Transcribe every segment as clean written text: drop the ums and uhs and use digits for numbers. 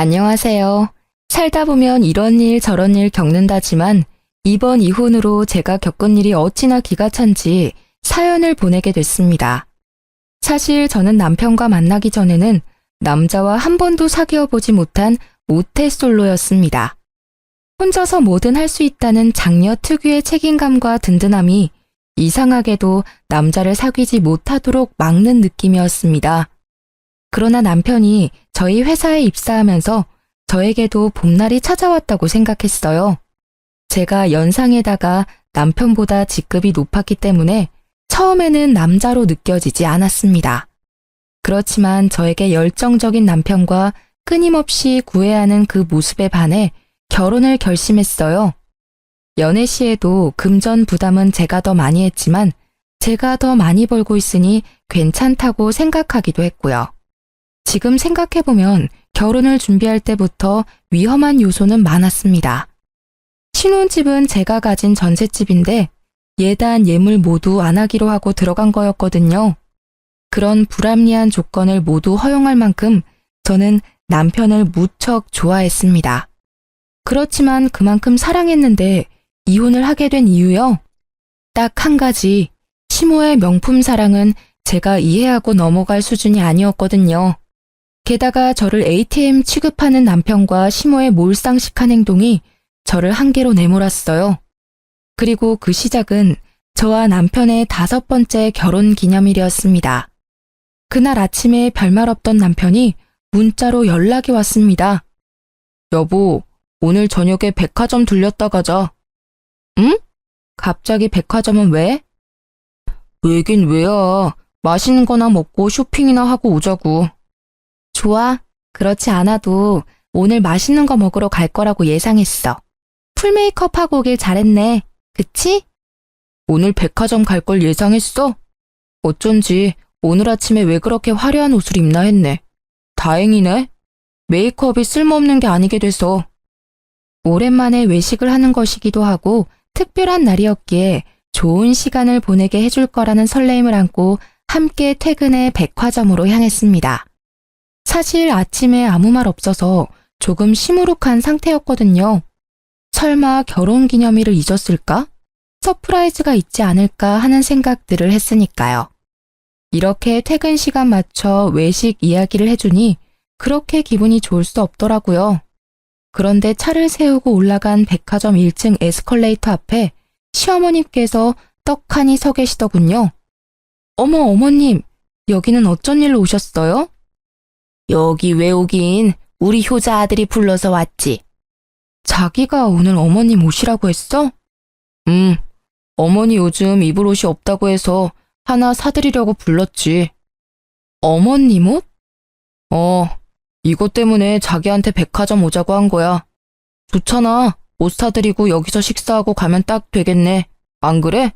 안녕하세요. 살다 보면 이런 일 저런 일 겪는다지만 이번 이혼으로 제가 겪은 일이 어찌나 기가 찬지 사연을 보내게 됐습니다. 사실 저는 남편과 만나기 전에는 남자와 한 번도 사귀어 보지 못한 모태솔로였습니다. 혼자서 뭐든 할 수 있다는 장녀 특유의 책임감과 든든함이 이상하게도 남자를 사귀지 못하도록 막는 느낌이었습니다. 그러나 남편이 저희 회사에 입사하면서 저에게도 봄날이 찾아왔다고 생각했어요. 제가 연상에다가 남편보다 직급이 높았기 때문에 처음에는 남자로 느껴지지 않았습니다. 그렇지만 저에게 열정적인 남편과 끊임없이 구애하는 그 모습에 반해 결혼을 결심했어요. 연애 시에도 금전 부담은 제가 더 많이 했지만 제가 더 많이 벌고 있으니 괜찮다고 생각하기도 했고요. 지금 생각해보면 결혼을 준비할 때부터 위험한 요소는 많았습니다. 신혼집은 제가 가진 전셋집인데 예단 예물 모두 안 하기로 하고 들어간 거였거든요. 그런 불합리한 조건을 모두 허용할 만큼 저는 남편을 무척 좋아했습니다. 그렇지만 그만큼 사랑했는데 이혼을 하게 된 이유요? 딱 한 가지, 시모의 명품 사랑은 제가 이해하고 넘어갈 수준이 아니었거든요. 게다가 저를 ATM 취급하는 남편과 시모의 몰상식한 행동이 저를 한계로 내몰았어요. 그리고 그 시작은 저와 남편의 5번째 결혼 기념일이었습니다. 그날 아침에 별말 없던 남편이 문자로 연락이 왔습니다. 여보, 오늘 저녁에 백화점 들렸다 가자. 응? 갑자기 백화점은 왜? 왜긴 왜야. 맛있는 거나 먹고 쇼핑이나 하고 오자고. 좋아. 그렇지 않아도 오늘 맛있는 거 먹으러 갈 거라고 예상했어. 풀 메이크업 하고 오길 잘했네. 그치? 오늘 백화점 갈 걸 예상했어? 어쩐지 오늘 아침에 왜 그렇게 화려한 옷을 입나 했네. 다행이네. 메이크업이 쓸모없는 게 아니게 돼서. 오랜만에 외식을 하는 것이기도 하고 특별한 날이었기에 좋은 시간을 보내게 해줄 거라는 설레임을 안고 함께 퇴근해 백화점으로 향했습니다. 사실 아침에 아무 말 없어서 조금 시무룩한 상태였거든요. 설마 결혼기념일을 잊었을까? 서프라이즈가 있지 않을까 하는 생각들을 했으니까요. 이렇게 퇴근 시간 맞춰 외식 이야기를 해주니 그렇게 기분이 좋을 수 없더라고요. 그런데 차를 세우고 올라간 백화점 1층 에스컬레이터 앞에 시어머님께서 떡하니 서 계시더군요. 어머, 어머님, 여기는 어쩐 일로 오셨어요? 여기 왜 오긴, 우리 효자 아들이 불러서 왔지. 자기가 오늘 어머님 오시라고 했어? 어머니 요즘 입을 옷이 없다고 해서 하나 사드리려고 불렀지. 어머님 옷? 이것 때문에 자기한테 백화점 오자고 한 거야. 좋잖아. 옷 사드리고 여기서 식사하고 가면 딱 되겠네. 안 그래?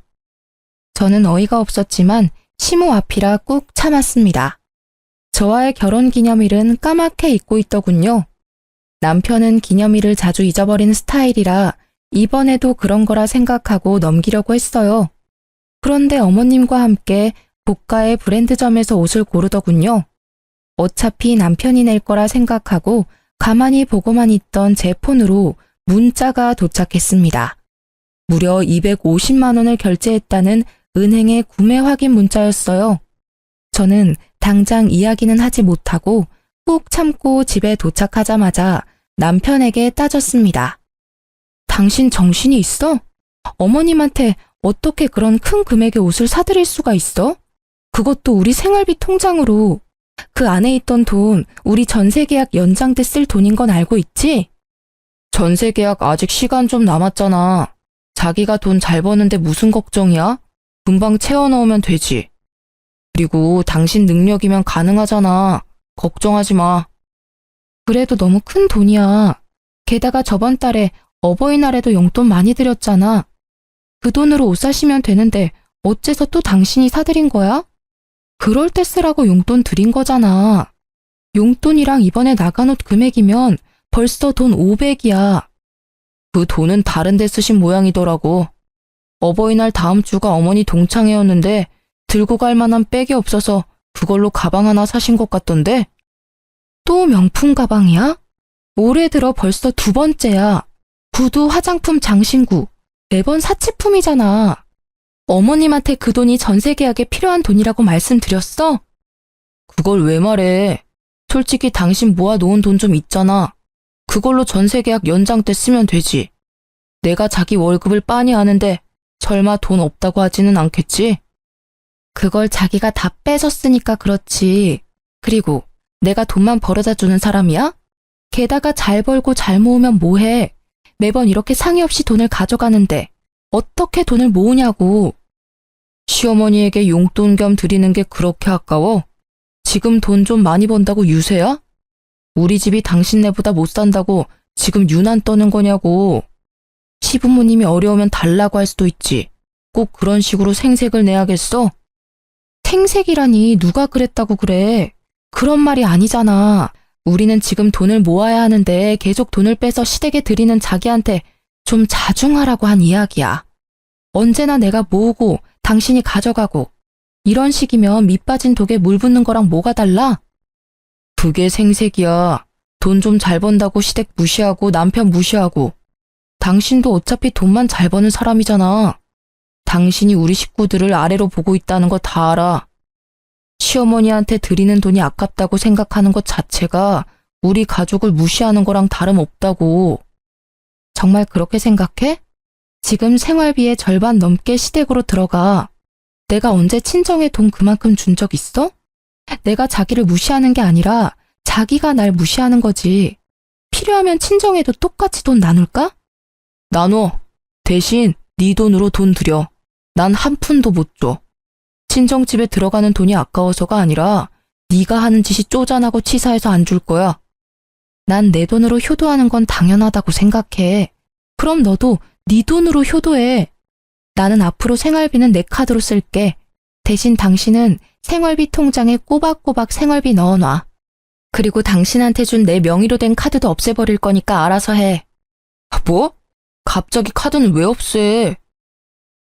저는 어이가 없었지만 시모 앞이라 꾹 참았습니다. 저와의 결혼 기념일은 까맣게 잊고 있더군요. 남편은 기념일을 자주 잊어버리는 스타일이라 이번에도 그런 거라 생각하고 넘기려고 했어요. 그런데 어머님과 함께 고가의 브랜드점에서 옷을 고르더군요. 어차피 남편이 낼 거라 생각하고 가만히 보고만 있던 제 폰으로 문자가 도착했습니다. 무려 250만 원을 결제했다는 은행의 구매 확인 문자였어요. 저는 당장 이야기는 하지 못하고 꾹 참고 집에 도착하자마자 남편에게 따졌습니다. 당신 정신이 있어? 어머님한테 어떻게 그런 큰 금액의 옷을 사드릴 수가 있어? 그것도 우리 생활비 통장으로. 그 안에 있던 돈 우리 전세계약 연장 때 쓸 돈인 건 알고 있지? 전세계약 아직 시간 좀 남았잖아. 자기가 돈 잘 버는데 무슨 걱정이야? 금방 채워 넣으면 되지. 그리고 당신 능력이면 가능하잖아. 걱정하지 마. 그래도 너무 큰 돈이야. 게다가 저번 달에 어버이날에도 용돈 많이 드렸잖아. 그 돈으로 옷 사시면 되는데 어째서 또 당신이 사드린 거야? 그럴 때 쓰라고 용돈 드린 거잖아. 용돈이랑 이번에 나간 옷 금액이면 벌써 돈 500이야. 그 돈은 다른 데 쓰신 모양이더라고. 어버이날 다음 주가 어머니 동창회였는데 들고 갈 만한 백이 없어서 그걸로 가방 하나 사신 것 같던데? 또 명품 가방이야? 올해 들어 벌써 2번째야. 구두, 화장품, 장신구. 매번 사치품이잖아. 어머님한테 그 돈이 전세 계약에 필요한 돈이라고 말씀드렸어? 그걸 왜 말해? 솔직히 당신 모아놓은 돈 좀 있잖아. 그걸로 전세 계약 연장 때 쓰면 되지. 내가 자기 월급을 빤히 아는데 설마 돈 없다고 하지는 않겠지? 그걸 자기가 다 뺏었으니까 그렇지. 그리고 내가 돈만 벌어다 주는 사람이야? 게다가 잘 벌고 잘 모으면 뭐해? 매번 이렇게 상의 없이 돈을 가져가는데 어떻게 돈을 모으냐고. 시어머니에게 용돈 겸 드리는 게 그렇게 아까워? 지금 돈 좀 많이 번다고 유세야? 우리 집이 당신네보다 못 산다고 지금 유난 떠는 거냐고. 시부모님이 어려우면 달라고 할 수도 있지. 꼭 그런 식으로 생색을 내야겠어? 생색이라니 누가 그랬다고 그래. 그런 말이 아니잖아. 우리는 지금 돈을 모아야 하는데 계속 돈을 빼서 시댁에 드리는 자기한테 좀 자중하라고 한 이야기야. 언제나 내가 모으고 당신이 가져가고 이런 식이면 밑 빠진 독에 물 붓는 거랑 뭐가 달라? 그게 생색이야. 돈 좀 잘 번다고 시댁 무시하고 남편 무시하고. 당신도 어차피 돈만 잘 버는 사람이잖아. 당신이 우리 식구들을 아래로 보고 있다는 거 다 알아. 시어머니한테 드리는 돈이 아깝다고 생각하는 것 자체가 우리 가족을 무시하는 거랑 다름없다고. 정말 그렇게 생각해? 지금 생활비의 절반 넘게 시댁으로 들어가. 내가 언제 친정에 돈 그만큼 준 적 있어? 내가 자기를 무시하는 게 아니라 자기가 날 무시하는 거지. 필요하면 친정에도 똑같이 돈 나눌까? 나눠. 대신 네 돈으로 돈 들여. 난 한 푼도 못 줘. 친정집에 들어가는 돈이 아까워서가 아니라 네가 하는 짓이 쪼잔하고 치사해서 안 줄 거야. 난 내 돈으로 효도하는 건 당연하다고 생각해. 그럼 너도 네 돈으로 효도해. 나는 앞으로 생활비는 내 카드로 쓸게. 대신 당신은 생활비 통장에 꼬박꼬박 생활비 넣어놔. 그리고 당신한테 준 내 명의로 된 카드도 없애버릴 거니까 알아서 해. 뭐? 갑자기 카드는 왜 없애?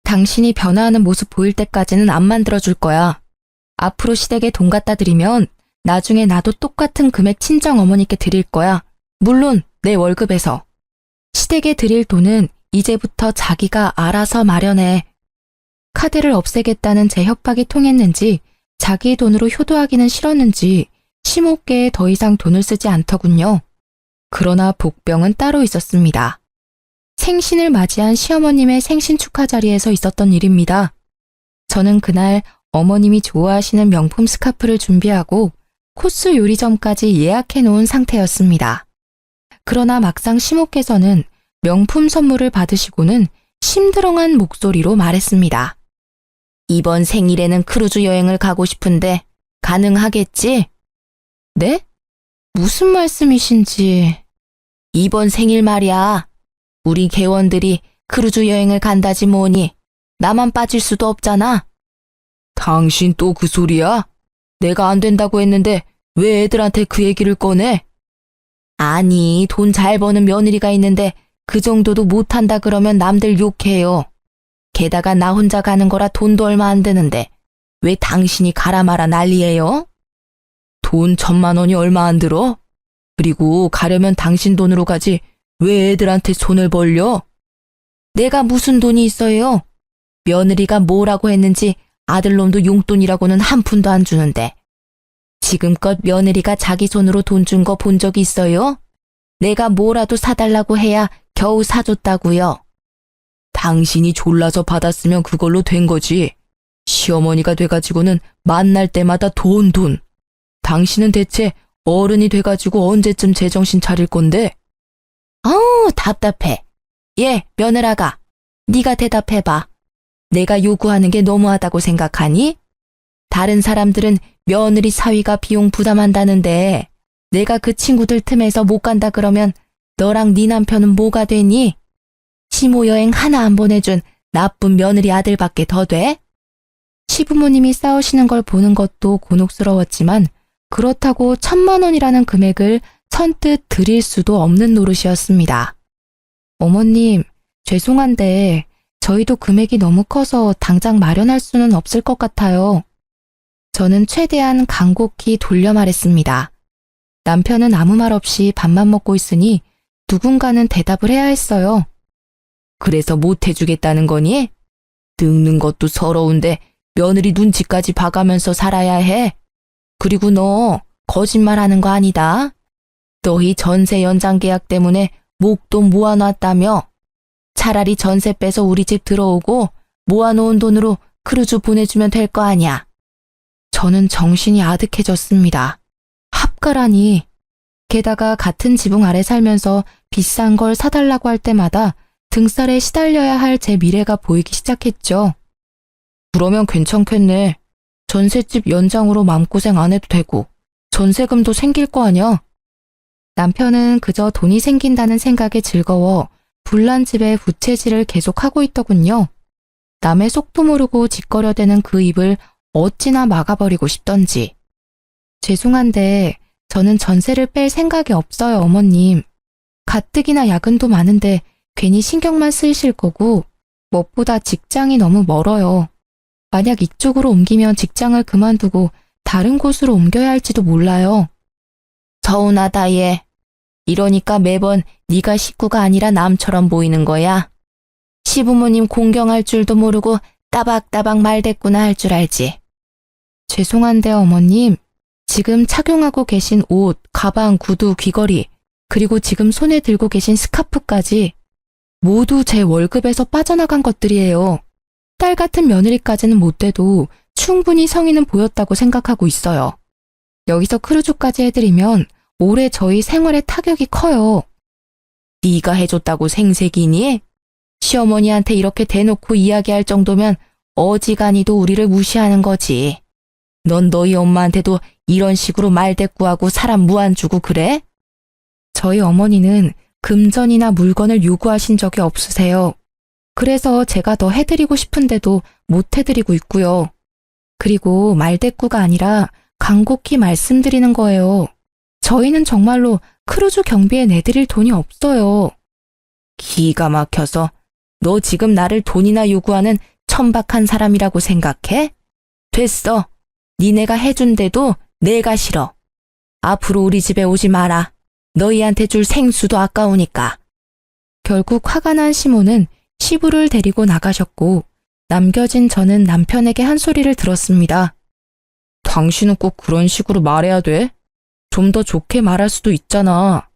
당신이 변화하는 모습 보일 때까지는 안 만들어줄 거야. 앞으로 시댁에 돈 갖다 드리면 나중에 나도 똑같은 금액 친정 어머니께 드릴 거야. 물론 내 월급에서. 시댁에 드릴 돈은 이제부터 자기가 알아서 마련해. 카드를 없애겠다는 제 협박이 통했는지 자기 돈으로 효도하기는 싫었는지 시모께에 더 이상 돈을 쓰지 않더군요. 그러나 복병은 따로 있었습니다. 생신을 맞이한 시어머님의 생신 축하 자리에서 있었던 일입니다. 저는 그날 어머님이 좋아하시는 명품 스카프를 준비하고 코스 요리점까지 예약해 놓은 상태였습니다. 그러나 막상 시모께서는 명품 선물을 받으시고는 심드렁한 목소리로 말했습니다. 이번 생일에는 크루즈 여행을 가고 싶은데 가능하겠지? 네? 무슨 말씀이신지. 이번 생일 말이야. 우리 개원들이 크루즈 여행을 간다지 뭐니. 나만 빠질 수도 없잖아. 당신 또 그 소리야? 내가 안 된다고 했는데 왜 애들한테 그 얘기를 꺼내? 아니, 돈 잘 버는 며느리가 있는데 그 정도도 못한다 그러면 남들 욕해요. 게다가 나 혼자 가는 거라 돈도 얼마 안 드는데 왜 당신이 가라 마라 난리예요? 돈 1,000만 원이 얼마 안 들어? 그리고 가려면 당신 돈으로 가지 왜 애들한테 손을 벌려? 내가 무슨 돈이 있어요? 며느리가 뭐라고 했는지 아들놈도 용돈이라고는 한 푼도 안 주는데. 지금껏 며느리가 자기 손으로 돈 준 거 본 적 있어요? 내가 뭐라도 사달라고 해야 겨우 사줬다고요. 당신이 졸라서 받았으면 그걸로 된 거지. 시어머니가 돼가지고는 만날 때마다 돈. 당신은 대체 어른이 돼가지고 언제쯤 제정신 차릴 건데? 아우, 답답해. 며느라가, 네가 대답해봐. 내가 요구하는 게 너무하다고 생각하니? 다른 사람들은 며느리 사위가 비용 부담한다는데 내가 그 친구들 틈에서 못 간다 그러면 너랑 네 남편은 뭐가 되니? 시모 여행 하나 안 보내준 나쁜 며느리 아들밖에 더 돼? 시부모님이 싸우시는 걸 보는 것도 곤혹스러웠지만 그렇다고 1,000만 원이라는 금액을 선뜻 드릴 수도 없는 노릇이었습니다. 어머님, 죄송한데 저희도 금액이 너무 커서 당장 마련할 수는 없을 것 같아요. 저는 최대한 간곡히 돌려 말했습니다. 남편은 아무 말 없이 밥만 먹고 있으니 누군가는 대답을 해야 했어요. 그래서 못 해주겠다는 거니? 늙는 것도 서러운데 며느리 눈치까지 봐가면서 살아야 해. 그리고 너 거짓말하는 거 아니다. 너희 전세 연장 계약 때문에 목돈 모아놨다며. 차라리 전세 빼서 우리 집 들어오고 모아놓은 돈으로 크루즈 보내주면 될 거 아냐. 저는 정신이 아득해졌습니다. 합가라니. 게다가 같은 지붕 아래 살면서 비싼 걸 사달라고 할 때마다 등살에 시달려야 할 제 미래가 보이기 시작했죠. 그러면 괜찮겠네. 전셋집 연장으로 마음고생 안 해도 되고 전세금도 생길 거 아냐? 남편은 그저 돈이 생긴다는 생각에 즐거워 불난 집에 부채질을 계속하고 있더군요. 남의 속도 모르고 짓거려대는 그 입을 어찌나 막아버리고 싶던지. 죄송한데 저는 전세를 뺄 생각이 없어요, 어머님. 가뜩이나 야근도 많은데 괜히 신경만 쓰이실 거고 무엇보다 직장이 너무 멀어요. 만약 이쪽으로 옮기면 직장을 그만두고 다른 곳으로 옮겨야 할지도 몰라요. 서운하다 얘. 이러니까 매번 네가 식구가 아니라 남처럼 보이는 거야. 시부모님 공경할 줄도 모르고 따박따박 말대꾸나 할 줄 알지. 죄송한데 어머님, 지금 착용하고 계신 옷, 가방, 구두, 귀걸이, 그리고 지금 손에 들고 계신 스카프까지 모두 제 월급에서 빠져나간 것들이에요. 딸 같은 며느리까지는 못 돼도 충분히 성의는 보였다고 생각하고 있어요. 여기서 크루즈까지 해드리면 올해 저희 생활에 타격이 커요. 네가 해줬다고 생색이니? 시어머니한테 이렇게 대놓고 이야기할 정도면 어지간히도 우리를 무시하는 거지. 넌 너희 엄마한테도 이런 식으로 말대꾸하고 사람 무안 주고 그래? 저희 어머니는 금전이나 물건을 요구하신 적이 없으세요. 그래서 제가 더 해드리고 싶은데도 못 해드리고 있고요. 그리고 말대꾸가 아니라 간곡히 말씀드리는 거예요. 저희는 정말로 크루즈 경비에 내드릴 돈이 없어요. 기가 막혀서 너 지금 나를 돈이나 요구하는 천박한 사람이라고 생각해? 됐어. 니네가 해준대도 내가 싫어. 앞으로 우리 집에 오지 마라. 너희한테 줄 생수도 아까우니까. 결국 화가 난 시모는 시부를 데리고 나가셨고 남겨진 저는 남편에게 한 소리를 들었습니다. 당신은 꼭 그런 식으로 말해야 돼? 좀 더 좋게 말할 수도 있잖아.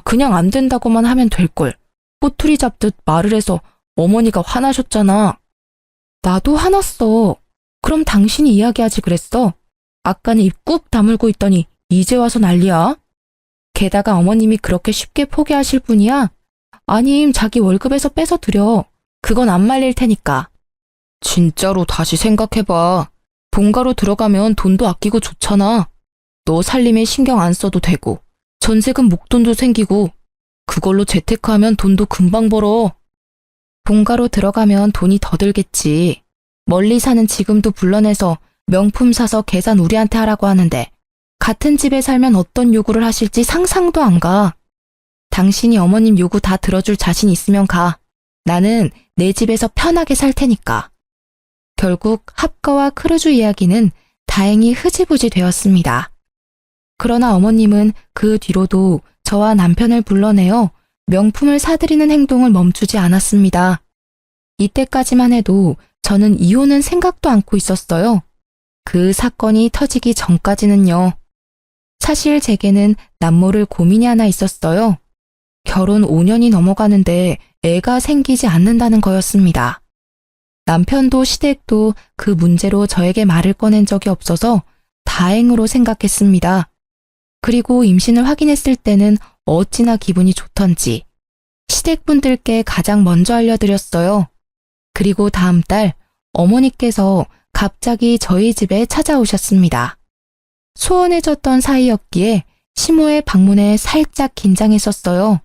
그냥 안 된다고만 하면 될걸. 꼬투리 잡듯 말을 해서 어머니가 화나셨잖아. 나도 화났어. 그럼 당신이 이야기하지 그랬어. 아까는 입 꾹 다물고 있더니 이제 와서 난리야. 게다가 어머님이 그렇게 쉽게 포기하실 분이야? 아님 자기 월급에서 빼서 드려. 그건 안 말릴 테니까. 진짜로 다시 생각해봐. 본가로 들어가면 돈도 아끼고 좋잖아. 너 살림에 신경 안 써도 되고 전세금 목돈도 생기고 그걸로 재테크하면 돈도 금방 벌어. 본가로 들어가면 돈이 더 들겠지. 멀리 사는 지금도 불러내서 명품 사서 계산 우리한테 하라고 하는데 같은 집에 살면 어떤 요구를 하실지 상상도 안 가. 당신이 어머님 요구 다 들어줄 자신 있으면 가. 나는 내 집에서 편하게 살 테니까. 결국 합가와 크루즈 이야기는 다행히 흐지부지 되었습니다. 그러나 어머님은 그 뒤로도 저와 남편을 불러내어 명품을 사드리는 행동을 멈추지 않았습니다. 이때까지만 해도 저는 이혼은 생각도 않고 있었어요. 그 사건이 터지기 전까지는요. 사실 제게는 남모를 고민이 하나 있었어요. 결혼 5년이 넘어가는데 애가 생기지 않는다는 거였습니다. 남편도 시댁도 그 문제로 저에게 말을 꺼낸 적이 없어서 다행으로 생각했습니다. 그리고 임신을 확인했을 때는 어찌나 기분이 좋던지 시댁분들께 가장 먼저 알려드렸어요. 그리고 다음 달 어머니께서 갑자기 저희 집에 찾아오셨습니다. 소원해졌던 사이였기에 시모의 방문에 살짝 긴장했었어요.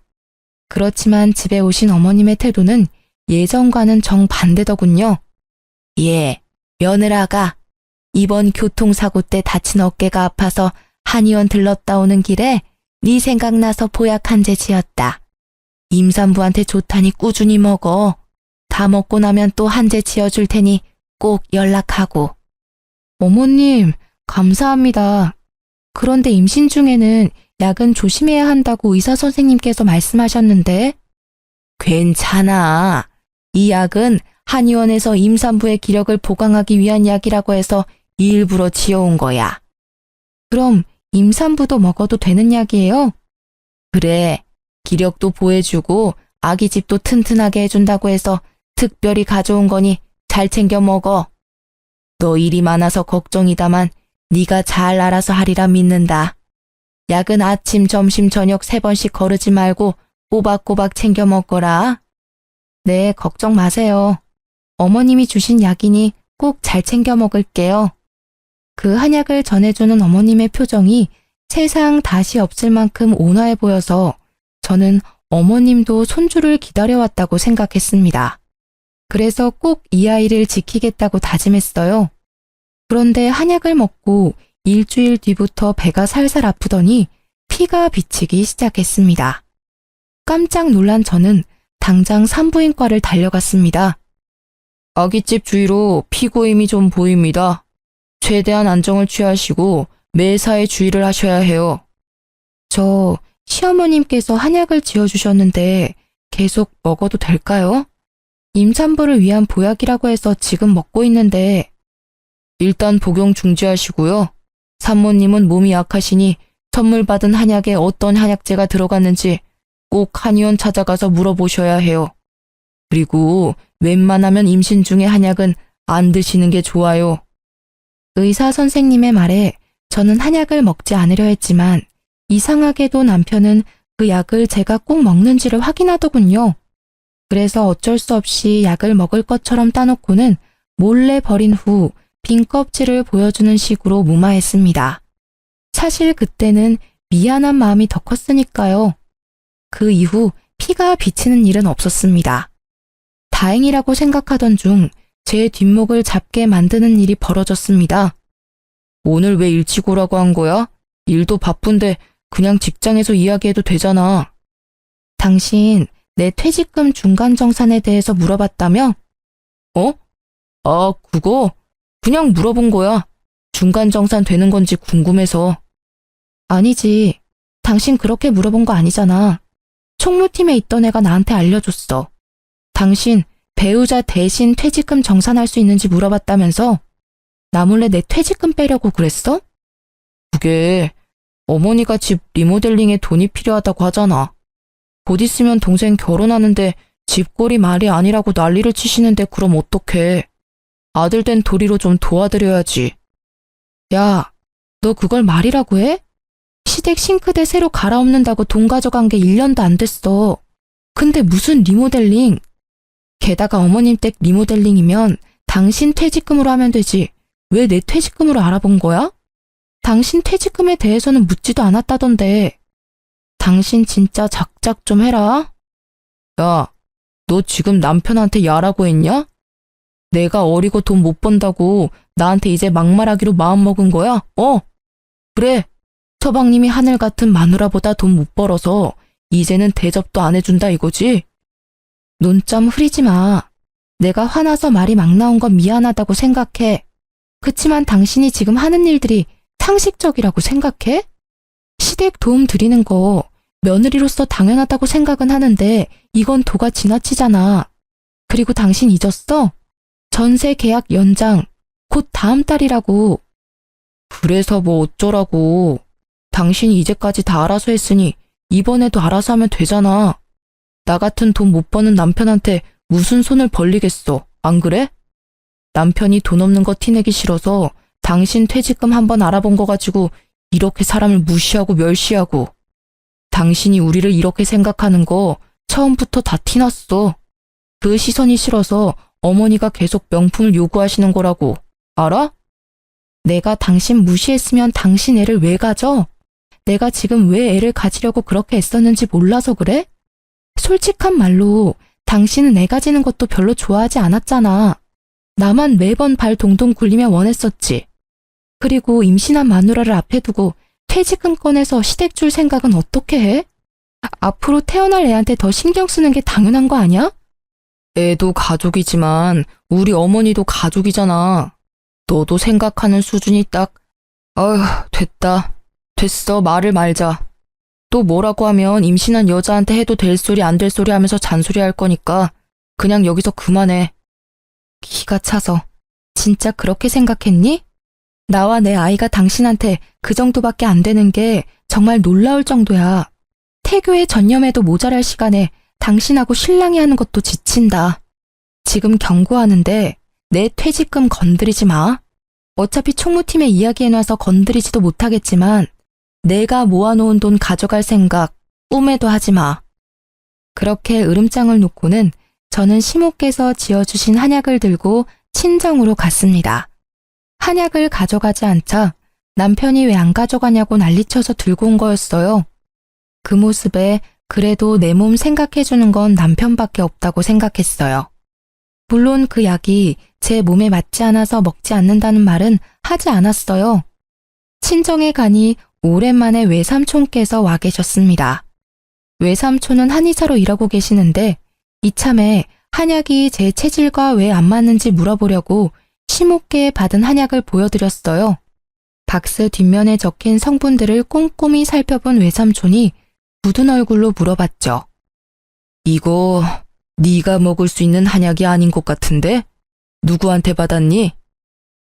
그렇지만 집에 오신 어머님의 태도는 예전과는 정반대더군요. 예, 며느라가 이번 교통사고 때 다친 어깨가 아파서 한의원 들렀다 오는 길에 네 생각나서 보약 한 제 지었다. 임산부한테 좋다니 꾸준히 먹어. 다 먹고 나면 또 한 제 지어줄 테니 꼭 연락하고. 어머님, 감사합니다. 그런데 임신 중에는 약은 조심해야 한다고 의사 선생님께서 말씀하셨는데. 괜찮아. 이 약은 한의원에서 임산부의 기력을 보강하기 위한 약이라고 해서 일부러 지어온 거야. 그럼 임산부도 먹어도 되는 약이에요? 그래. 기력도 보해주고 아기 집도 튼튼하게 해준다고 해서 특별히 가져온 거니 잘 챙겨 먹어. 너 일이 많아서 걱정이다만 네가 잘 알아서 하리라 믿는다. 약은 아침, 점심, 저녁 3번씩 거르지 말고 꼬박꼬박 챙겨 먹거라. 네, 걱정 마세요. 어머님이 주신 약이니 꼭 잘 챙겨 먹을게요. 그 한약을 전해주는 어머님의 표정이 세상 다시 없을 만큼 온화해 보여서 저는 어머님도 손주를 기다려왔다고 생각했습니다. 그래서 꼭 이 아이를 지키겠다고 다짐했어요. 그런데 한약을 먹고 일주일 뒤부터 배가 살살 아프더니 피가 비치기 시작했습니다. 깜짝 놀란 저는 당장 산부인과를 달려갔습니다. 아기집 주위로 피고임이 좀 보입니다. 최대한 안정을 취하시고 매사에 주의를 하셔야 해요. 저 시어머님께서 한약을 지어주셨는데 계속 먹어도 될까요? 임산부를 위한 보약이라고 해서 지금 먹고 있는데. 일단 복용 중지하시고요. 산모님은 몸이 약하시니 선물 받은 한약에 어떤 한약재가 들어갔는지 꼭 한의원 찾아가서 물어보셔야 해요. 그리고 웬만하면 임신 중에 한약은 안 드시는 게 좋아요. 의사 선생님의 말에 저는 한약을 먹지 않으려 했지만 이상하게도 남편은 그 약을 제가 꼭 먹는지를 확인하더군요. 그래서 어쩔 수 없이 약을 먹을 것처럼 따놓고는 몰래 버린 후 빈 껍질을 보여주는 식으로 무마했습니다. 사실 그때는 미안한 마음이 더 컸으니까요. 그 이후 피가 비치는 일은 없었습니다. 다행이라고 생각하던 중 제 뒷목을 잡게 만드는 일이 벌어졌습니다. 오늘 왜 일찍 오라고 한 거야? 일도 바쁜데 그냥 직장에서 이야기해도 되잖아. 당신 내 퇴직금 중간정산에 대해서 물어봤다며? 어? 아, 그거? 그냥 물어본 거야. 중간정산 되는 건지 궁금해서. 아니지. 당신 그렇게 물어본 거 아니잖아. 총무팀에 있던 애가 나한테 알려줬어. 당신 배우자 대신 퇴직금 정산할 수 있는지 물어봤다면서? 나 몰래 내 퇴직금 빼려고 그랬어? 그게 어머니가 집 리모델링에 돈이 필요하다고 하잖아. 곧 있으면 동생 결혼하는데 집꼴이 말이 아니라고 난리를 치시는데 그럼 어떡해. 아들 된 도리로 좀 도와드려야지. 야, 너 그걸 말이라고 해? 시댁 싱크대 새로 갈아엎는다고 돈 가져간 게 1년도 안 됐어. 근데 무슨 리모델링? 게다가 어머님 댁 리모델링이면 당신 퇴직금으로 하면 되지. 왜 내 퇴직금으로 알아본 거야? 당신 퇴직금에 대해서는 묻지도 않았다던데. 당신 진짜 작작 좀 해라. 야, 너 지금 남편한테 야라고 했냐? 내가 어리고 돈 못 번다고 나한테 이제 막말하기로 마음먹은 거야? 그래. 서방님이 하늘 같은 마누라보다 돈 못 벌어서 이제는 대접도 안 해준다 이거지? 눈점 흐리지 마. 내가 화나서 말이 막 나온 건 미안하다고 생각해. 그치만 당신이 지금 하는 일들이 상식적이라고 생각해? 시댁 도움 드리는 거 며느리로서 당연하다고 생각은 하는데 이건 도가 지나치잖아. 그리고 당신 잊었어? 전세 계약 연장 곧 다음 달이라고. 그래서 뭐 어쩌라고. 당신이 이제까지 다 알아서 했으니 이번에도 알아서 하면 되잖아. 나 같은 돈 못 버는 남편한테 무슨 손을 벌리겠어. 안 그래? 남편이 돈 없는 거 티내기 싫어서 당신 퇴직금 한번 알아본 거 가지고 이렇게 사람을 무시하고 멸시하고. 당신이 우리를 이렇게 생각하는 거 처음부터 다 티났어. 그 시선이 싫어서 어머니가 계속 명품을 요구하시는 거라고. 알아? 내가 당신 무시했으면 당신 애를 왜 가져? 내가 지금 왜 애를 가지려고 그렇게 애썼는지 몰라서 그래? 솔직한 말로 당신은 애 가지는 것도 별로 좋아하지 않았잖아. 나만 매번 발 동동 굴리며 원했었지. 그리고 임신한 마누라를 앞에 두고 퇴직금 꺼내서 시댁 줄 생각은 어떻게 해? 앞으로 태어날 애한테 더 신경 쓰는 게 당연한 거 아니야? 애도 가족이지만 우리 어머니도 가족이잖아. 너도 생각하는 수준이 딱. 아휴, 됐다. 됐어, 말을 말자. 또 뭐라고 하면 임신한 여자한테 해도 될 소리 안 될 소리 하면서 잔소리할 거니까 그냥 여기서 그만해. 기가 차서. 진짜 그렇게 생각했니? 나와 내 아이가 당신한테 그 정도밖에 안 되는 게 정말 놀라울 정도야. 태교에 전념해도 모자랄 시간에 당신하고 신랑이 하는 것도 지친다. 지금 경고하는데 내 퇴직금 건드리지 마. 어차피 총무팀에 이야기해놔서 건드리지도 못하겠지만 내가 모아놓은 돈 가져갈 생각 꿈에도 하지 마. 그렇게 으름장을 놓고는 저는 시모께서 지어주신 한약을 들고 친정으로 갔습니다. 한약을 가져가지 않자 남편이 왜 안 가져가냐고 난리쳐서 들고 온 거였어요. 그 모습에 그래도 내 몸 생각해주는 건 남편밖에 없다고 생각했어요. 물론 그 약이 제 몸에 맞지 않아서 먹지 않는다는 말은 하지 않았어요. 친정에 가니 오랜만에 외삼촌께서 와 계셨습니다. 외삼촌은 한의사로 일하고 계시는데 이참에 한약이 제 체질과 왜 안 맞는지 물어보려고 시모께 받은 한약을 보여드렸어요. 박스 뒷면에 적힌 성분들을 꼼꼼히 살펴본 외삼촌이 굳은 얼굴로 물어봤죠. 이거 네가 먹을 수 있는 한약이 아닌 것 같은데? 누구한테 받았니?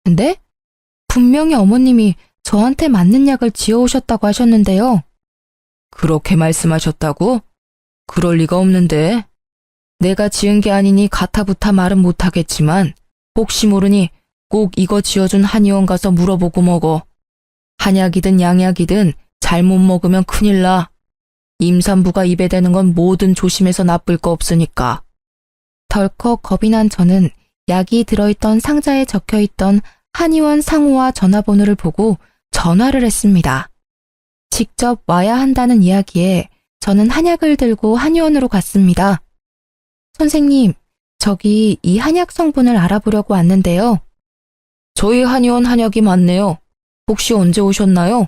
근데? 분명히 어머님이 저한테 맞는 약을 지어오셨다고 하셨는데요. 그렇게 말씀하셨다고? 그럴 리가 없는데. 내가 지은 게 아니니 가타부타 말은 못하겠지만 혹시 모르니 꼭 이거 지어준 한의원 가서 물어보고 먹어. 한약이든 양약이든 잘못 먹으면 큰일 나. 임산부가 입에 대는 건 뭐든 조심해서 나쁠 거 없으니까. 덜컥 겁이 난 저는 약이 들어있던 상자에 적혀있던 한의원 상호와 전화번호를 보고 전화를 했습니다. 직접 와야 한다는 이야기에 저는 한약을 들고 한의원으로 갔습니다. 선생님, 저기 이 한약 성분을 알아보려고 왔는데요. 저희 한의원 한약이 맞네요. 혹시 언제 오셨나요?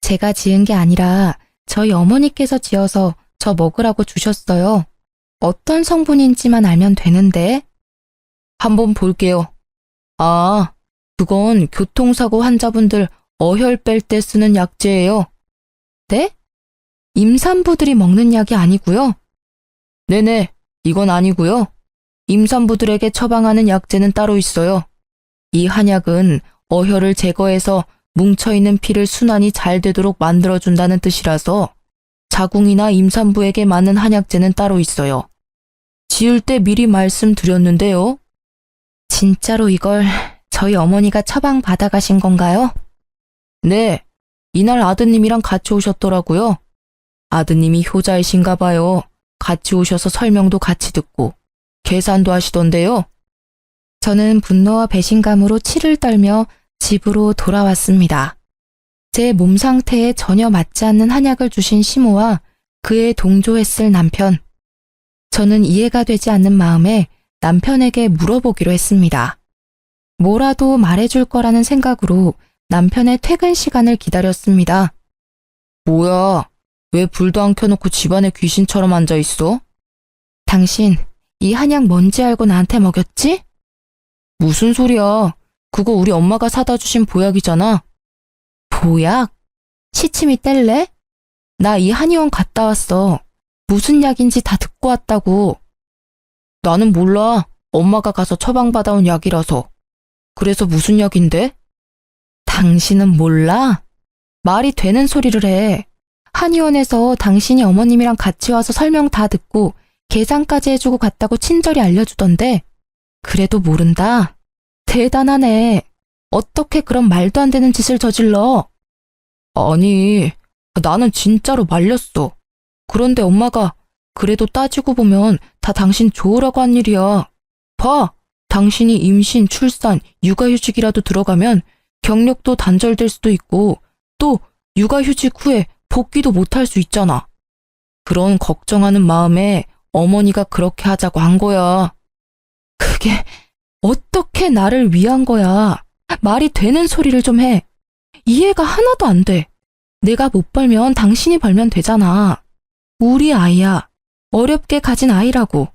제가 지은 게 아니라 저희 어머니께서 지어서 저 먹으라고 주셨어요. 어떤 성분인지만 알면 되는데. 한번 볼게요. 아, 그건 교통사고 환자분들 어혈 뺄 때 쓰는 약재예요. 네? 임산부들이 먹는 약이 아니고요? 네네, 이건 아니고요. 임산부들에게 처방하는 약재는 따로 있어요. 이 한약은 어혈을 제거해서 뭉쳐있는 피를 순환이 잘 되도록 만들어준다는 뜻이라서 자궁이나 임산부에게 맞는 한약재는 따로 있어요. 지을 때 미리 말씀드렸는데요. 진짜로 이걸 저희 어머니가 처방 받아가신 건가요? 네, 이날 아드님이랑 같이 오셨더라고요. 아드님이 효자이신가 봐요. 같이 오셔서 설명도 같이 듣고 계산도 하시던데요. 저는 분노와 배신감으로 치를 떨며 집으로 돌아왔습니다. 제 몸 상태에 전혀 맞지 않는 한약을 주신 시모와 그에 동조했을 남편. 저는 이해가 되지 않는 마음에 남편에게 물어보기로 했습니다. 뭐라도 말해줄 거라는 생각으로 남편의 퇴근 시간을 기다렸습니다. 뭐야, 왜 불도 안 켜놓고 집안에 귀신처럼 앉아있어? 당신, 이 한약 뭔지 알고 나한테 먹였지? 무슨 소리야. 그거 우리 엄마가 사다 주신 보약이잖아. 보약? 시침이 뗄래? 나 이 한의원 갔다 왔어. 무슨 약인지 다 듣고 왔다고. 나는 몰라. 엄마가 가서 처방받아온 약이라서. 그래서 무슨 약인데? 당신은 몰라? 말이 되는 소리를 해. 한의원에서 당신이 어머님이랑 같이 와서 설명 다 듣고 계산까지 해주고 갔다고 친절히 알려주던데 그래도 모른다? 대단하네. 어떻게 그런 말도 안 되는 짓을 저질러? 아니, 나는 진짜로 말렸어. 그런데 엄마가 그래도 따지고 보면 다 당신 좋으라고 한 일이야. 봐, 당신이 임신, 출산, 육아휴직이라도 들어가면 경력도 단절될 수도 있고 또 육아휴직 후에 복귀도 못할 수 있잖아. 그런 걱정하는 마음에 어머니가 그렇게 하자고 한 거야. 그게 어떻게 나를 위한 거야. 말이 되는 소리를 좀 해. 이해가 하나도 안 돼. 내가 못 벌면 당신이 벌면 되잖아. 우리 아이야. 어렵게 가진 아이라고.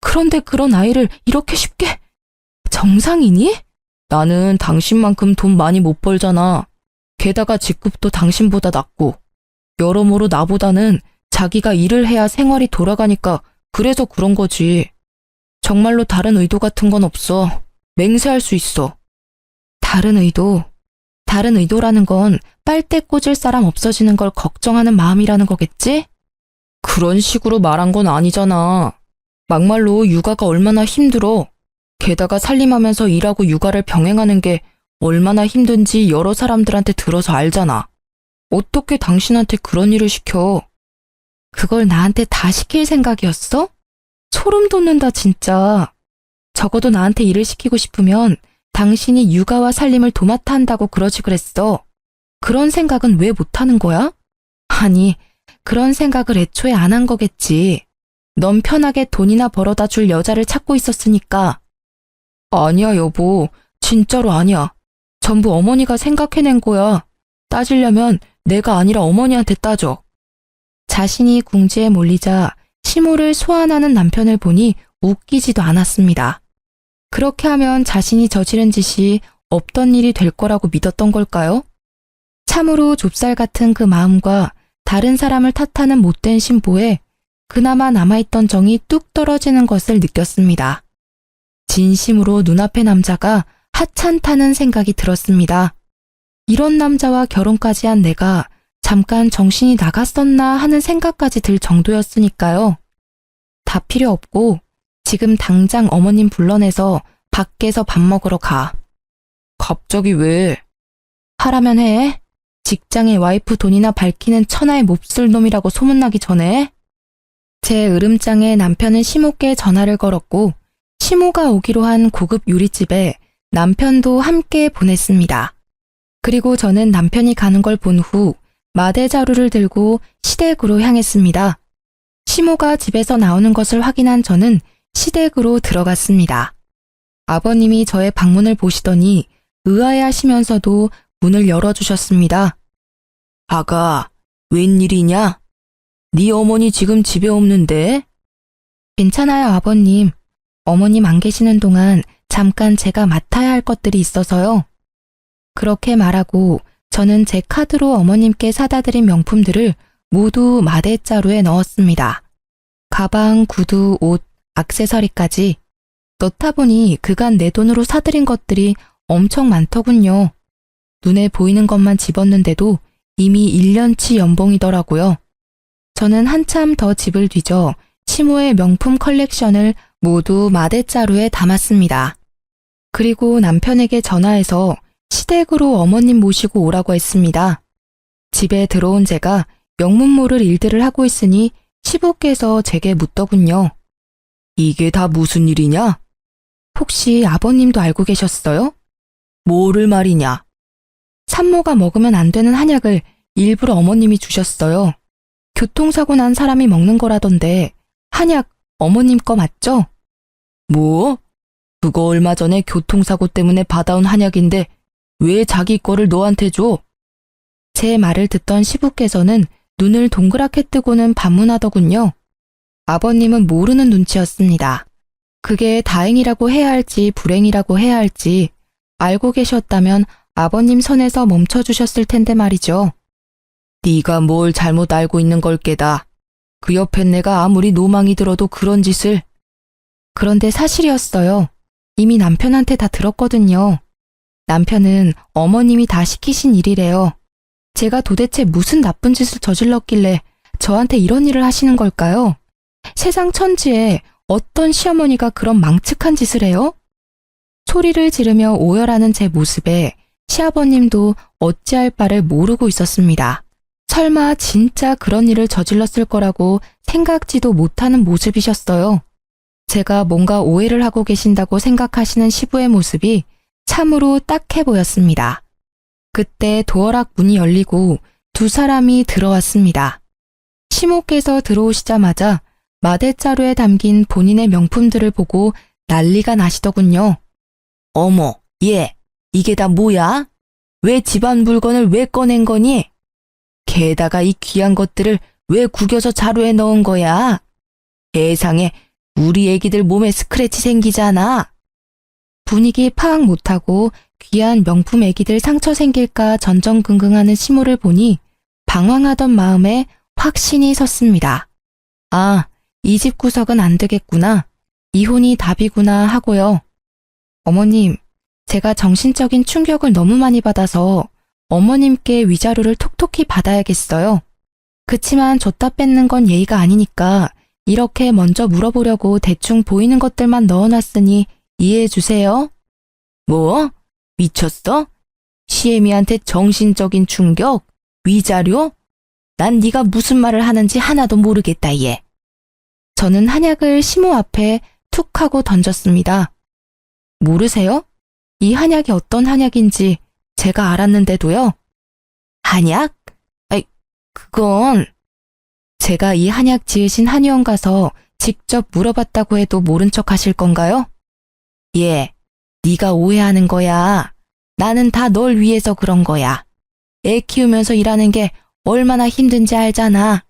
그런데 그런 아이를 이렇게 쉽게... 정상이니? 나는 당신만큼 돈 많이 못 벌잖아. 게다가 직급도 당신보다 낮고. 여러모로 나보다는 자기가 일을 해야 생활이 돌아가니까 그래서 그런 거지. 정말로 다른 의도 같은 건 없어. 맹세할 수 있어. 다른 의도? 다른 의도라는 건 빨대 꽂을 사람 없어지는 걸 걱정하는 마음이라는 거겠지? 그런 식으로 말한 건 아니잖아. 막말로 육아가 얼마나 힘들어. 게다가 살림하면서 일하고 육아를 병행하는 게 얼마나 힘든지 여러 사람들한테 들어서 알잖아. 어떻게 당신한테 그런 일을 시켜? 그걸 나한테 다 시킬 생각이었어? 소름 돋는다, 진짜. 적어도 나한테 일을 시키고 싶으면 당신이 육아와 살림을 도맡아 한다고 그러지 그랬어. 그런 생각은 왜 못하는 거야? 아니, 그런 생각을 애초에 안 한 거겠지. 넌 편하게 돈이나 벌어다 줄 여자를 찾고 있었으니까. 아니야, 여보. 진짜로 아니야. 전부 어머니가 생각해낸 거야. 따지려면 내가 아니라 어머니한테 따져. 자신이 궁지에 몰리자 시모를 소환하는 남편을 보니 웃기지도 않았습니다. 그렇게 하면 자신이 저지른 짓이 없던 일이 될 거라고 믿었던 걸까요? 참으로 좁쌀 같은 그 마음과 다른 사람을 탓하는 못된 심보에 그나마 남아있던 정이 뚝 떨어지는 것을 느꼈습니다. 진심으로 눈앞의 남자가 하찮다는 생각이 들었습니다. 이런 남자와 결혼까지 한 내가 잠깐 정신이 나갔었나 하는 생각까지 들 정도였으니까요. 다 필요 없고 지금 당장 어머님 불러내서 밖에서 밥 먹으러 가. 갑자기 왜? 하라면 해. 직장에 와이프 돈이나 밝히는 천하의 몹쓸 놈이라고 소문나기 전에. 제 으름장에 남편은 시모께 전화를 걸었고 시모가 오기로 한 고급 요리집에 남편도 함께 보냈습니다. 그리고 저는 남편이 가는 걸 본 후 마대자루를 들고 시댁으로 향했습니다. 시모가 집에서 나오는 것을 확인한 저는 시댁으로 들어갔습니다. 아버님이 저의 방문을 보시더니 의아해하시면서도 문을 열어주셨습니다. 아가, 웬일이냐? 네 어머니 지금 집에 없는데? 괜찮아요, 아버님. 어머님 안 계시는 동안 잠깐 제가 맡아야 할 것들이 있어서요. 그렇게 말하고 저는 제 카드로 어머님께 사다 드린 명품들을 모두 마대자루에 넣었습니다. 가방, 구두, 옷, 액세서리까지. 넣다 보니 그간 내 돈으로 사들인 것들이 엄청 많더군요. 눈에 보이는 것만 집었는데도 이미 1년치 연봉이더라고요. 저는 한참 더 집을 뒤져 시모의 명품 컬렉션을 모두 마대자루에 담았습니다. 그리고 남편에게 전화해서 시댁으로 어머님 모시고 오라고 했습니다. 집에 들어온 제가 영문 모를 일들을 하고 있으니 시부께서 제게 묻더군요. 이게 다 무슨 일이냐? 혹시 아버님도 알고 계셨어요? 뭐를 말이냐? 산모가 먹으면 안 되는 한약을 일부러 어머님이 주셨어요. 교통사고 난 사람이 먹는 거라던데 한약 어머님 거 맞죠? 뭐? 그거 얼마 전에 교통사고 때문에 받아온 한약인데 왜 자기 거를 너한테 줘? 제 말을 듣던 시부께서는 눈을 동그랗게 뜨고는 반문하더군요. 아버님은 모르는 눈치였습니다. 그게 다행이라고 해야 할지 불행이라고 해야 할지 알고 계셨다면 아버님 선에서 멈춰주셨을 텐데 말이죠. 네가 뭘 잘못 알고 있는 걸 깨다. 그 옆엔 내가 아무리 노망이 들어도 그런 짓을. 그런데 사실이었어요. 이미 남편한테 다 들었거든요. 남편은 어머님이 다 시키신 일이래요. 제가 도대체 무슨 나쁜 짓을 저질렀길래 저한테 이런 일을 하시는 걸까요? 세상 천지에 어떤 시어머니가 그런 망측한 짓을 해요? 소리를 지르며 오열하는 제 모습에 시아버님도 어찌할 바를 모르고 있었습니다. 설마 진짜 그런 일을 저질렀을 거라고 생각지도 못하는 모습이셨어요. 제가 뭔가 오해를 하고 계신다고 생각하시는 시부의 모습이 참으로 딱해 보였습니다. 그때 도어락 문이 열리고 두 사람이 들어왔습니다. 시모께서 들어오시자마자 마대자루에 담긴 본인의 명품들을 보고 난리가 나시더군요. 어머, 얘, 이게 다 뭐야? 왜 집안 물건을 왜 꺼낸 거니? 게다가 이 귀한 것들을 왜 구겨서 자루에 넣은 거야? 세상에, 우리 애기들 몸에 스크래치 생기잖아. 분위기 파악 못하고 귀한 명품 애기들 상처 생길까 전전긍긍하는 시모를 보니 방황하던 마음에 확신이 섰습니다. 아, 이 집 구석은 안 되겠구나. 이혼이 답이구나 하고요. 어머님, 제가 정신적인 충격을 너무 많이 받아서 어머님께 위자료를 톡톡히 받아야겠어요. 그치만 줬다 뺏는 건 예의가 아니니까 이렇게 먼저 물어보려고 대충 보이는 것들만 넣어놨으니 이해해 주세요. 뭐? 미쳤어? 시애미한테 정신적인 충격? 위자료? 난 네가 무슨 말을 하는지 하나도 모르겠다, 얘. 저는 한약을 시모 앞에 툭 하고 던졌습니다. 모르세요? 이 한약이 어떤 한약인지 제가 알았는데도요. 한약? 아이, 그건... 제가 이 한약 지으신 한의원 가서 직접 물어봤다고 해도 모른 척 하실 건가요? 예, 네가 오해하는 거야. 나는 다 널 위해서 그런 거야. 애 키우면서 일하는 게 얼마나 힘든지 알잖아.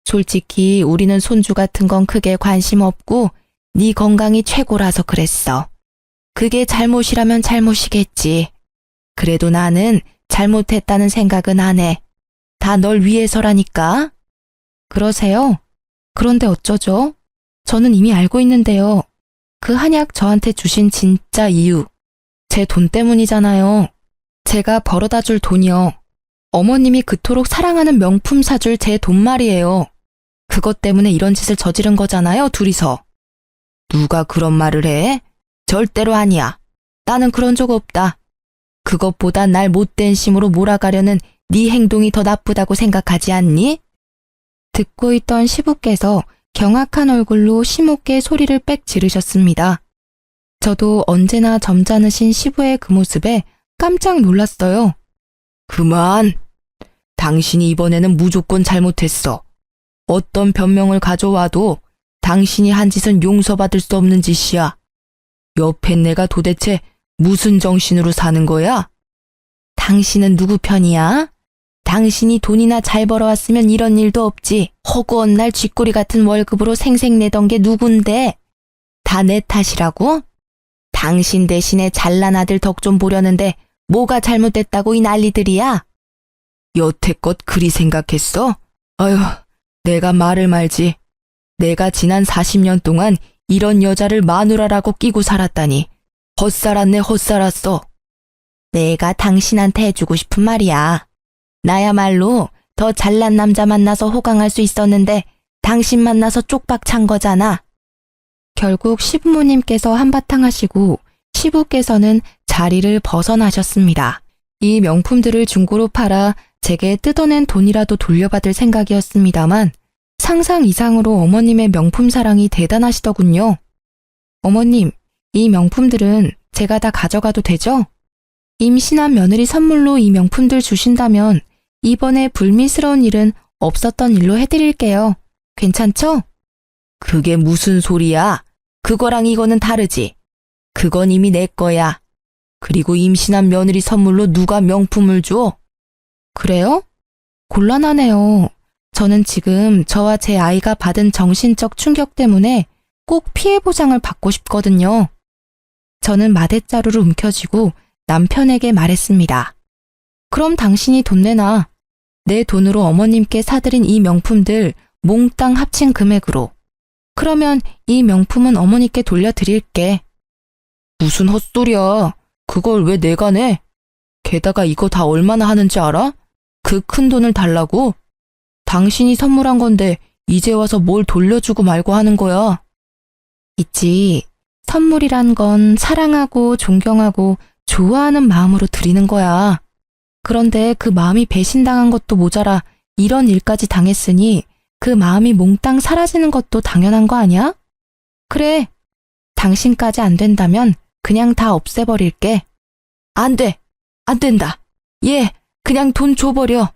솔직히 우리는 손주 같은 건 크게 관심 없고 네 건강이 최고라서 그랬어. 그게 잘못이라면 잘못이겠지. 그래도 나는 잘못했다는 생각은 안 해. 다 널 위해서라니까. 그러세요? 그런데 어쩌죠? 저는 이미 알고 있는데요. 그 한약 저한테 주신 진짜 이유. 제 돈 때문이잖아요. 제가 벌어다 줄 돈이요. 어머님이 그토록 사랑하는 명품 사줄 제 돈 말이에요. 그것 때문에 이런 짓을 저지른 거잖아요, 둘이서. 누가 그런 말을 해? 절대로 아니야. 나는 그런 적 없다. 그것보다 날 못된 심으로 몰아가려는 네 행동이 더 나쁘다고 생각하지 않니? 듣고 있던 시부께서 경악한 얼굴로 시모께 소리를 빽 지르셨습니다. 저도 언제나 점잖으신 시부의 그 모습에 깜짝 놀랐어요. 그만! 당신이 이번에는 무조건 잘못했어. 어떤 변명을 가져와도 당신이 한 짓은 용서받을 수 없는 짓이야. 옆에 내가 도대체 무슨 정신으로 사는 거야? 당신은 누구 편이야? 당신이 돈이나 잘 벌어왔으면 이런 일도 없지. 허구한 날 쥐꼬리 같은 월급으로 생색내던 게 누군데? 다 내 탓이라고? 당신 대신에 잘난 아들 덕 좀 보려는데 뭐가 잘못됐다고 이 난리들이야? 여태껏 그리 생각했어? 아휴, 내가 말을 말지. 내가 지난 40년 동안 이런 여자를 마누라라고 끼고 살았다니. 헛살았네, 헛살았어. 내가 당신한테 해주고 싶은 말이야. 나야말로 더 잘난 남자 만나서 호강할 수 있었는데 당신 만나서 쪽박 찬 거잖아. 결국 시부모님께서 한바탕 하시고 시부께서는 자리를 벗어나셨습니다. 이 명품들을 중고로 팔아 제게 뜯어낸 돈이라도 돌려받을 생각이었습니다만 상상 이상으로 어머님의 명품 사랑이 대단하시더군요. 어머님, 이 명품들은 제가 다 가져가도 되죠? 임신한 며느리 선물로 이 명품들 주신다면 이번에 불미스러운 일은 없었던 일로 해드릴게요. 괜찮죠? 그게 무슨 소리야? 그거랑 이거는 다르지. 그건 이미 내 거야. 그리고 임신한 며느리 선물로 누가 명품을 줘? 그래요? 곤란하네요. 저는 지금 저와 제 아이가 받은 정신적 충격 때문에 꼭 피해 보상을 받고 싶거든요. 저는 마대자루를 움켜쥐고 남편에게 말했습니다. 그럼 당신이 돈 내놔. 내 돈으로 어머님께 사드린 이 명품들 몽땅 합친 금액으로. 그러면 이 명품은 어머니께 돌려드릴게. 무슨 헛소리야. 그걸 왜 내가 내? 게다가 이거 다 얼마나 하는지 알아? 그 큰 돈을 달라고? 당신이 선물한 건데 이제 와서 뭘 돌려주고 말고 하는 거야. 있지. 선물이란 건 사랑하고 존경하고 좋아하는 마음으로 드리는 거야. 그런데 그 마음이 배신당한 것도 모자라 이런 일까지 당했으니 그 마음이 몽땅 사라지는 것도 당연한 거 아니야? 그래. 당신까지 안 된다면 그냥 다 없애버릴게. 안 돼. 안 된다. 얘 그냥 돈 줘버려.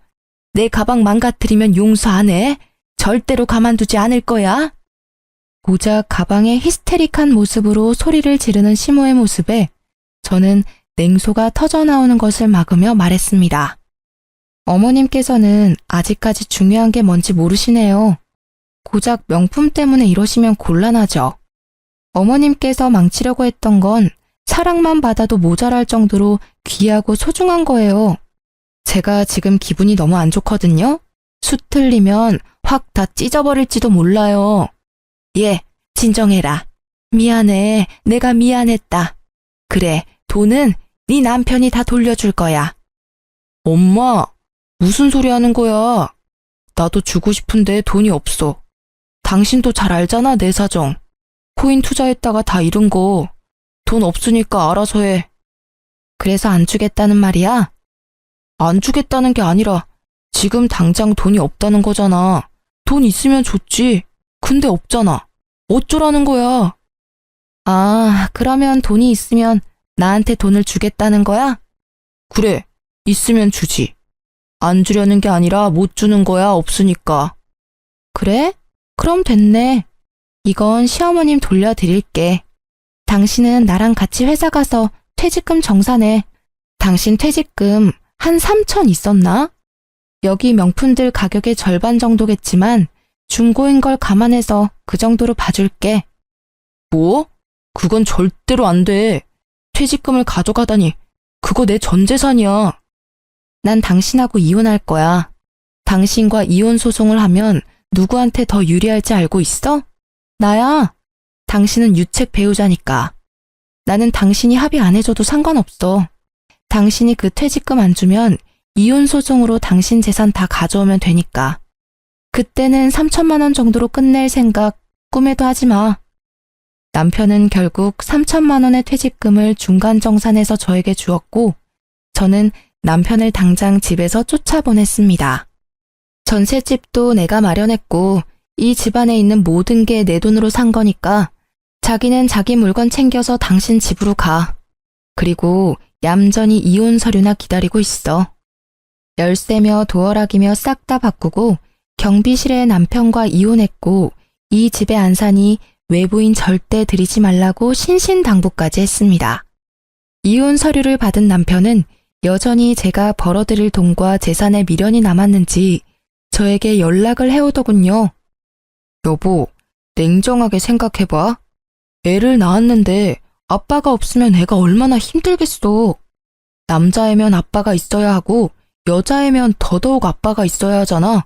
내 가방 망가뜨리면 용서 안 해. 절대로 가만두지 않을 거야. 고작 가방의 히스테릭한 모습으로 소리를 지르는 시모의 모습에 저는 냉소가 터져나오는 것을 막으며 말했습니다. 어머님께서는 아직까지 중요한 게 뭔지 모르시네요. 고작 명품 때문에 이러시면 곤란하죠. 어머님께서 망치려고 했던 건 사랑만 받아도 모자랄 정도로 귀하고 소중한 거예요. 제가 지금 기분이 너무 안 좋거든요? 수 틀리면 확 다 찢어버릴지도 몰라요. 예, 진정해라. 미안해. 내가 미안했다. 그래, 돈은 네 남편이 다 돌려줄 거야. 엄마, 무슨 소리 하는 거야? 나도 주고 싶은데 돈이 없어. 당신도 잘 알잖아, 내 사정. 코인 투자했다가 다 잃은 거. 돈 없으니까 알아서 해. 그래서 안 주겠다는 말이야? 안 주겠다는 게 아니라 지금 당장 돈이 없다는 거잖아. 돈 있으면 좋지. 근데 없잖아. 어쩌라는 거야? 아, 그러면 돈이 있으면 나한테 돈을 주겠다는 거야? 그래, 있으면 주지. 안 주려는 게 아니라 못 주는 거야, 없으니까. 그래? 그럼 됐네. 이건 시어머님 돌려드릴게. 당신은 나랑 같이 회사 가서 퇴직금 정산해. 당신 퇴직금 한 3천 있었나? 여기 명품들 가격의 절반 정도겠지만 중고인 걸 감안해서 그 정도로 봐줄게. 뭐? 그건 절대로 안 돼. 퇴직금을 가져가다니. 그거 내 전 재산이야. 난 당신하고 이혼할 거야. 당신과 이혼 소송을 하면 누구한테 더 유리할지 알고 있어? 나야. 당신은 유책 배우자니까. 나는 당신이 합의 안 해줘도 상관없어. 당신이 그 퇴직금 안 주면 이혼 소송으로 당신 재산 다 가져오면 되니까. 그때는 3천만 원 정도로 끝낼 생각 꿈에도 하지 마. 남편은 결국 3천만 원의 퇴직금을 중간 정산해서 저에게 주었고, 저는 남편을 당장 집에서 쫓아보냈습니다. 전셋집도 내가 마련했고, 이 집안에 있는 모든 게 내 돈으로 산 거니까 자기는 자기 물건 챙겨서 당신 집으로 가. 그리고 얌전히 이혼 서류나 기다리고 있어. 열쇠며 도어락이며 싹 다 바꾸고 경비실에 남편과 이혼했고 이 집에 안 사니 외부인 절대 들이지 말라고 신신당부까지 했습니다. 이혼 서류를 받은 남편은 여전히 제가 벌어들일 돈과 재산에 미련이 남았는지 저에게 연락을 해오더군요. 여보, 냉정하게 생각해봐. 애를 낳았는데 아빠가 없으면 애가 얼마나 힘들겠어. 남자애면 아빠가 있어야 하고 여자애면 더더욱 아빠가 있어야 하잖아.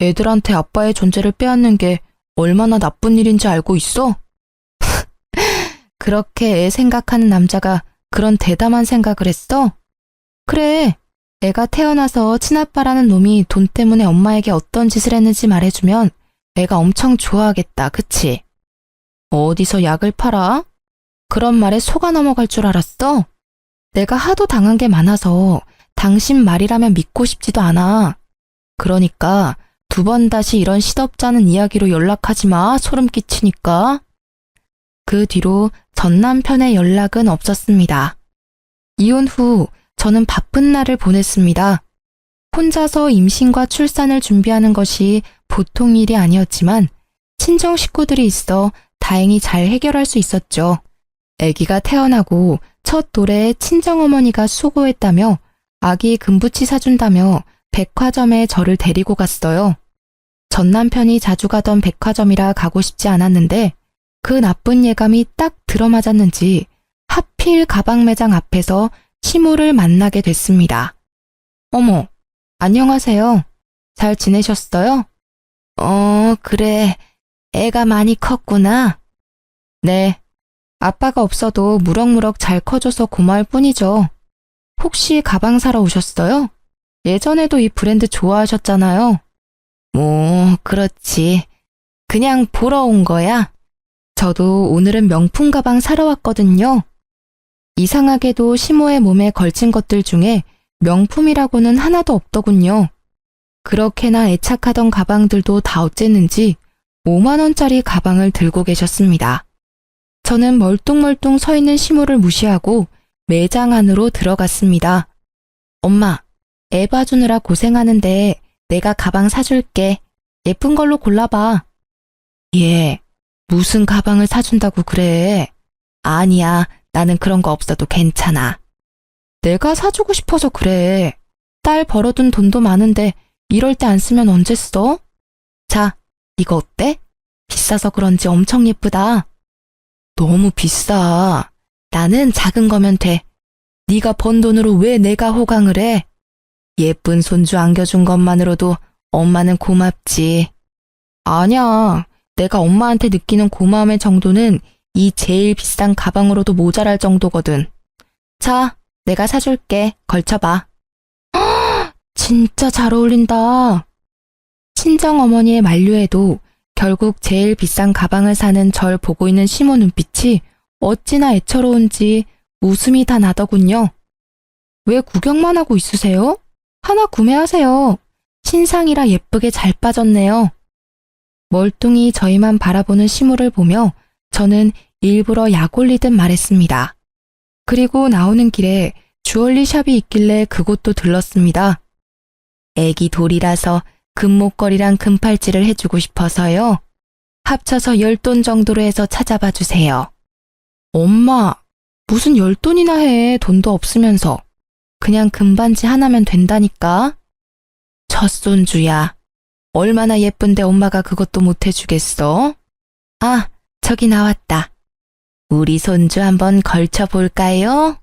애들한테 아빠의 존재를 빼앗는 게 얼마나 나쁜 일인지 알고 있어? 그렇게 애 생각하는 남자가 그런 대담한 생각을 했어? 그래, 애가 태어나서 친아빠라는 놈이 돈 때문에 엄마에게 어떤 짓을 했는지 말해주면 애가 엄청 좋아하겠다, 그치? 어디서 약을 팔아? 그런 말에 속아 넘어갈 줄 알았어? 내가 하도 당한 게 많아서 당신 말이라면 믿고 싶지도 않아. 그러니까 2번 다시 이런 시덥잖은 이야기로 연락하지 마, 소름 끼치니까. 그 뒤로 전 남편의 연락은 없었습니다. 이혼 후 저는 바쁜 날을 보냈습니다. 혼자서 임신과 출산을 준비하는 것이 보통 일이 아니었지만 친정 식구들이 있어 다행히 잘 해결할 수 있었죠. 아기가 태어나고 첫 도래에 친정어머니가 수고했다며 아기 금부치 사준다며 백화점에 저를 데리고 갔어요. 전 남편이 자주 가던 백화점이라 가고 싶지 않았는데 그 나쁜 예감이 딱 들어맞았는지 하필 가방 매장 앞에서 시모를 만나게 됐습니다. 어머, 안녕하세요. 잘 지내셨어요? 그래. 애가 많이 컸구나. 네. 아빠가 없어도 무럭무럭 잘 커줘서 고마울 뿐이죠. 혹시 가방 사러 오셨어요? 예전에도 이 브랜드 좋아하셨잖아요. 뭐, 그렇지. 그냥 보러 온 거야. 저도 오늘은 명품 가방 사러 왔거든요. 이상하게도 시모의 몸에 걸친 것들 중에 명품이라고는 하나도 없더군요. 그렇게나 애착하던 가방들도 다 어쨌는지 5만 원짜리 가방을 들고 계셨습니다. 저는 멀뚱멀뚱 서 있는 시모를 무시하고 매장 안으로 들어갔습니다. 엄마, 애 봐주느라 고생하는데 내가 가방 사줄게. 예쁜 걸로 골라봐. 얘, 무슨 가방을 사준다고 그래? 아니야, 나는 그런 거 없어도 괜찮아. 내가 사주고 싶어서 그래. 딸 벌어둔 돈도 많은데 이럴 때 안 쓰면 언제 써? 자, 이거 어때? 비싸서 그런지 엄청 예쁘다. 너무 비싸. 나는 작은 거면 돼. 네가 번 돈으로 왜 내가 호강을 해? 예쁜 손주 안겨준 것만으로도 엄마는 고맙지. 아니야. 내가 엄마한테 느끼는 고마움의 정도는 이 제일 비싼 가방으로도 모자랄 정도거든. 자, 내가 사줄게. 걸쳐봐. 진짜 잘 어울린다. 친정어머니의 만류에도 결국 제일 비싼 가방을 사는 절 보고 있는 시모 눈빛이 어찌나 애처로운지 웃음이 다 나더군요. 왜 구경만 하고 있으세요? 하나 구매하세요. 신상이라 예쁘게 잘 빠졌네요. 멀뚱히 저희만 바라보는 시모를 보며 저는 일부러 약 올리듯 말했습니다. 그리고 나오는 길에 주얼리 샵이 있길래 그곳도 들렀습니다. 애기 돌이라서 금목걸이랑 금팔찌를 해주고 싶어서요. 합쳐서 10돈 정도로 해서 찾아봐 주세요. 엄마, 무슨 10돈이나 해. 돈도 없으면서. 그냥 금반지 하나면 된다니까. 젖손주야. 얼마나 예쁜데 엄마가 그것도 못 해주겠어? 아, 저기 나왔다. 우리 손주 한번 걸쳐볼까요?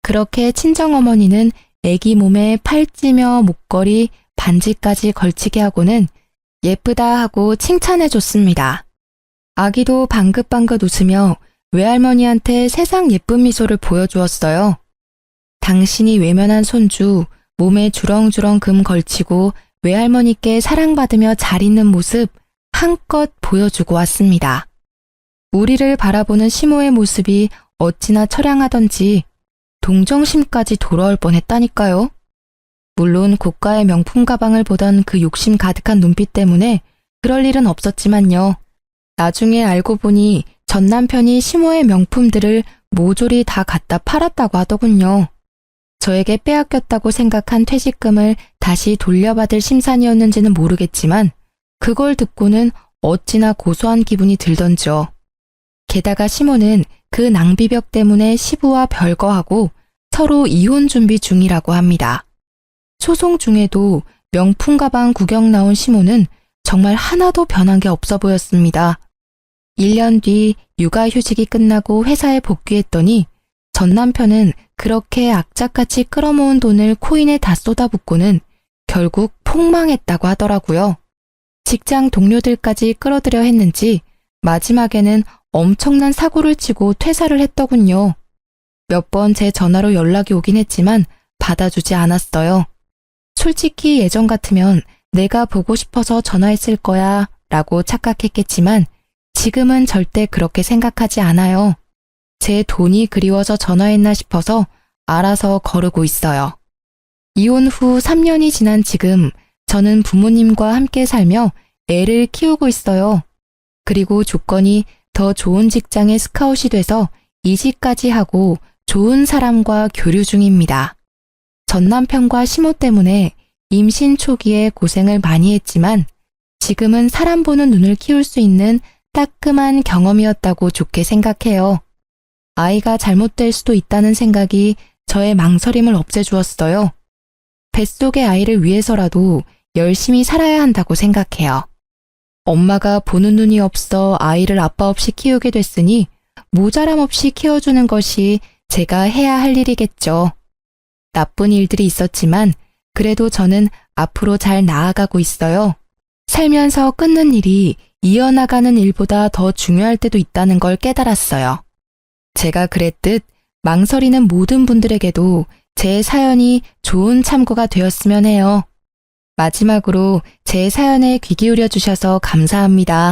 그렇게 친정어머니는 애기 몸에 팔찌며 목걸이, 반지까지 걸치게 하고는 예쁘다 하고 칭찬해줬습니다. 아기도 방긋방긋 웃으며 외할머니한테 세상 예쁜 미소를 보여주었어요. 당신이 외면한 손주, 몸에 주렁주렁 금 걸치고 외할머니께 사랑받으며 잘 있는 모습 한껏 보여주고 왔습니다. 우리를 바라보는 시모의 모습이 어찌나 처량하던지 동정심까지 돌아올 뻔했다니까요. 물론 고가의 명품 가방을 보던 그 욕심 가득한 눈빛 때문에 그럴 일은 없었지만요. 나중에 알고 보니 전 남편이 시모의 명품들을 모조리 다 갖다 팔았다고 하더군요. 저에게 빼앗겼다고 생각한 퇴직금을 다시 돌려받을 심산이었는지는 모르겠지만 그걸 듣고는 어찌나 고소한 기분이 들던지요. 게다가 시모는 그 낭비벽 때문에 시부와 별거하고 서로 이혼 준비 중이라고 합니다. 소송 중에도 명품 가방 구경 나온 시모는 정말 하나도 변한 게 없어 보였습니다. 1년 뒤 육아휴직이 끝나고 회사에 복귀했더니 전 남편은 그렇게 악착같이 끌어모은 돈을 코인에 다 쏟아붓고는 결국 폭망했다고 하더라고요. 직장 동료들까지 끌어들여 했는지 마지막에는 엄청난 사고를 치고 퇴사를 했더군요. 몇 번 제 전화로 연락이 오긴 했지만 받아주지 않았어요. 솔직히 예전 같으면 내가 보고 싶어서 전화했을 거야 라고 착각했겠지만 지금은 절대 그렇게 생각하지 않아요. 제 돈이 그리워서 전화했나 싶어서 알아서 거르고 있어요. 이혼 후 3년이 지난 지금 저는 부모님과 함께 살며 애를 키우고 있어요. 그리고 조건이 더 좋은 직장에 스카웃이 돼서 이직까지 하고 좋은 사람과 교류 중입니다. 전 남편과 시모 때문에 임신 초기에 고생을 많이 했지만 지금은 사람 보는 눈을 키울 수 있는 따끔한 경험이었다고 좋게 생각해요. 아이가 잘못될 수도 있다는 생각이 저의 망설임을 없애주었어요. 뱃속의 아이를 위해서라도 열심히 살아야 한다고 생각해요. 엄마가 보는 눈이 없어 아이를 아빠 없이 키우게 됐으니 모자람 없이 키워주는 것이 제가 해야 할 일이겠죠. 나쁜 일들이 있었지만 그래도 저는 앞으로 잘 나아가고 있어요. 살면서 끊는 일이 이어나가는 일보다 더 중요할 때도 있다는 걸 깨달았어요. 제가 그랬듯 망설이는 모든 분들에게도 제 사연이 좋은 참고가 되었으면 해요. 마지막으로 제 사연에 귀 기울여 주셔서 감사합니다.